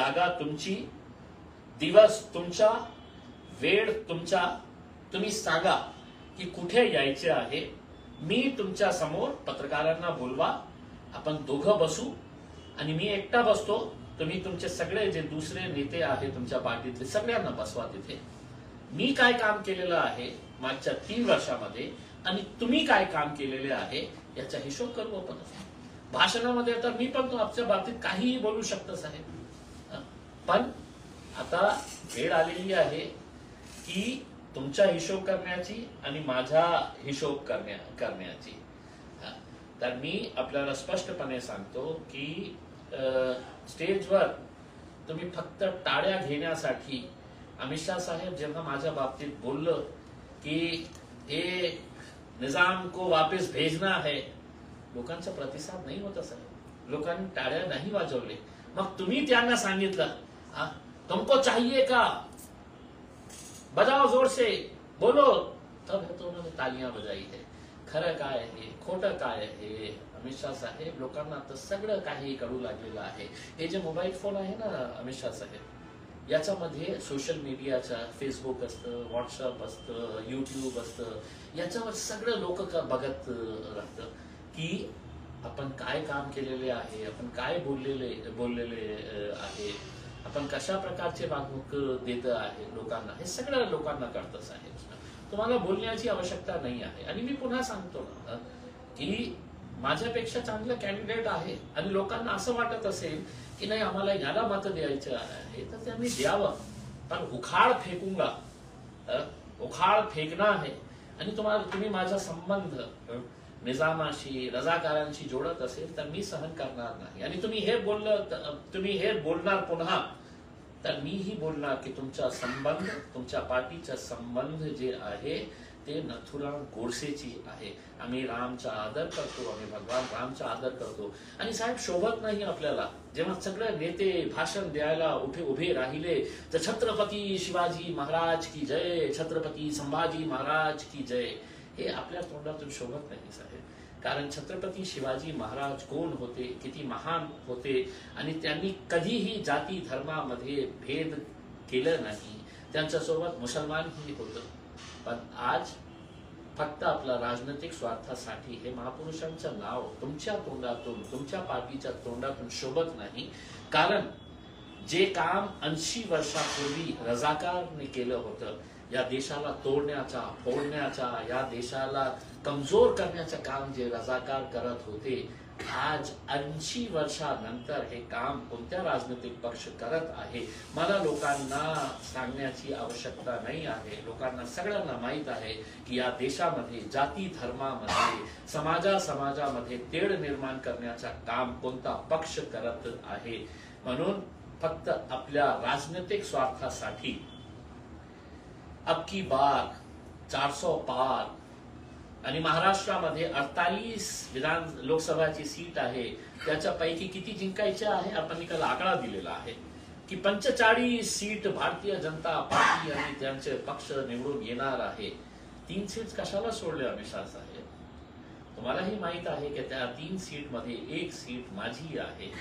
जागा तुमची, दिवस तुमचा, वेळ तुमचा. तुम्ही सांगा की कुठे यायचे आहे. मी तुमच्या समोर पत्रकारांना बोलवा, आपण दोघं बसू आणि मी एकटा बसतो. तुम्ही तुमचे सगळे जे दुसरे नेते आहेत तुमच्या पार्टीतले सगळ्यांना बसवा तिथे. मी काय काम केलेलं आहे मागच्या 3 वर्षामध्ये आणि तुम्ही काय काम केलेले आहे याचा हिशोब करू आपण. भाषणामध्ये तर मी पण आमच्या बाबतीत काहीही बोलू शकतो साहेब, पण आता वेळ आलेली आहे की तुमचा हिशोब करण्याची आणि माझा हिशोब करण्याची. तर मी आपल्याला स्पष्टपणे सांगतो की स्टेजवर तुम्ही फक्त टाळ्या घेण्यासाठी, अमित शाह साहेब जेव्हा माझ्या बाबतीत बोललं की हे निजाम को वापस भेजना है, लोकांचा प्रतिसाद नाही होता साहेब. लोकांनी टाळ्या नाही वाजवले. मग तुम्ही त्यांना सांगितलं तुमको चाहिए का, बजाओ जोर से, बोलो, तब है तो उन्होंने तालियां बजाई है. खरं काय आहे, खोटं काय आहे, अमित शाह साहेब लोकांना आता सगळं काही कळू लागलेलं आहे. हे जे मोबाईल फोन आहे ना अमित शाह साहेब, याच्यामध्ये सोशल मीडियाचा फेसबुक असतं, व्हॉट्सअप असतं, युट्यूब असतं, याच्यावर सगळं लोक बघत राहतं की आपण काय काम केलेले आहे, आपण काय बोललेले आहे, आपण कशा प्रकारचे वागणूक देत आहे लोकांना. हे सगळं लोकांना कळतं साहेब. तुम्हाला बोलण्याची आवश्यकता नाही आहे. आणि मी पुन्हा सांगतो ना की माझ्यापेक्षा चांगलं कॅन्डिडेट आहे आणि लोकांना असं वाटत असेल की नाही आम्हाला याला मत द्यायचं आहे तर त्यांनी द्यावं. पण उखाड फेकूंगा, उखाड फेकना आहे. आणि तुम्ही माझा संबंध निजामाशी, रजाकारांशी जोडत असेल तर मी सहन करणार नाही. आणि तुम्ही हे बोलणार पुन्हा तर मीही बोलणार की तुमचा संबंध, तुमच्या पार्टीचा संबंध जे आहे ते नथुराम गोडसेची आहे. आम्ही रामचा आदर करतो, आम्ही भगवान रामचा आदर करतो. आणि साहेब शोभत नाही आपल्याला जेव्हा सगळे नेते भाषण द्यायला उभे राहिले तर छत्रपती शिवाजी महाराज की जय, छत्रपती संभाजी महाराज की जय, हे आपल्या तोंडातून शोभत नाही साहेब. कारण छत्रपती शिवाजी महाराज कोण होते, किती महान होते आणि त्यांनी कधीही जाती धर्मामध्ये भेद केलं नाही. त्यांच्यासोबत मुसलमानही होतं. पण आज फक्त आपल्या राजनैतिक स्वार्थासाठी हे महापुरुषांचं नाव तुमच्या तोंडातून, तुमच्या पार्टीच्या तोंडातून शोभत नाही. कारण जे काम 80 वर्षापूर्वी रजाकारने केलं होतं, या देशाला तोडण्याचा, फोडण्याचा, या देशाला कमजोर करण्याचं काम जे रजाकार करत होते, आज 80 वर्षानंतर हे काम कोणत्या राजनैतिक पक्ष करत आहे मला लोकांना सांगण्याची आवश्यकता नाही आहे. लोकांना सगळ्यांना माहित आहे की या देशामध्ये जाती धर्मामध्ये, समाजामध्ये तेढ निर्माण करण्याचं काम कोणता पक्ष करत आहे. म्हणून फक्त आपल्या राजनैतिक स्वार्थासाठी अब की बार 400 पार आणि महाराष्ट्रामध्ये 48 लोकसभाची सीट आहे, त्याच्यापैकी किती जिंकायचे आहे आपण एका आकडा दिलेला आहे की 45 सीट भारतीय जनता पार्टी आणि त्यांचे पक्ष निवडून येणार आहे. 3 सीट कशाला सोडले अमित शाह साहेब? तुम्हालाही माहित आहे की त्या 3 सीट मध्ये 1 सीट माझी आहे.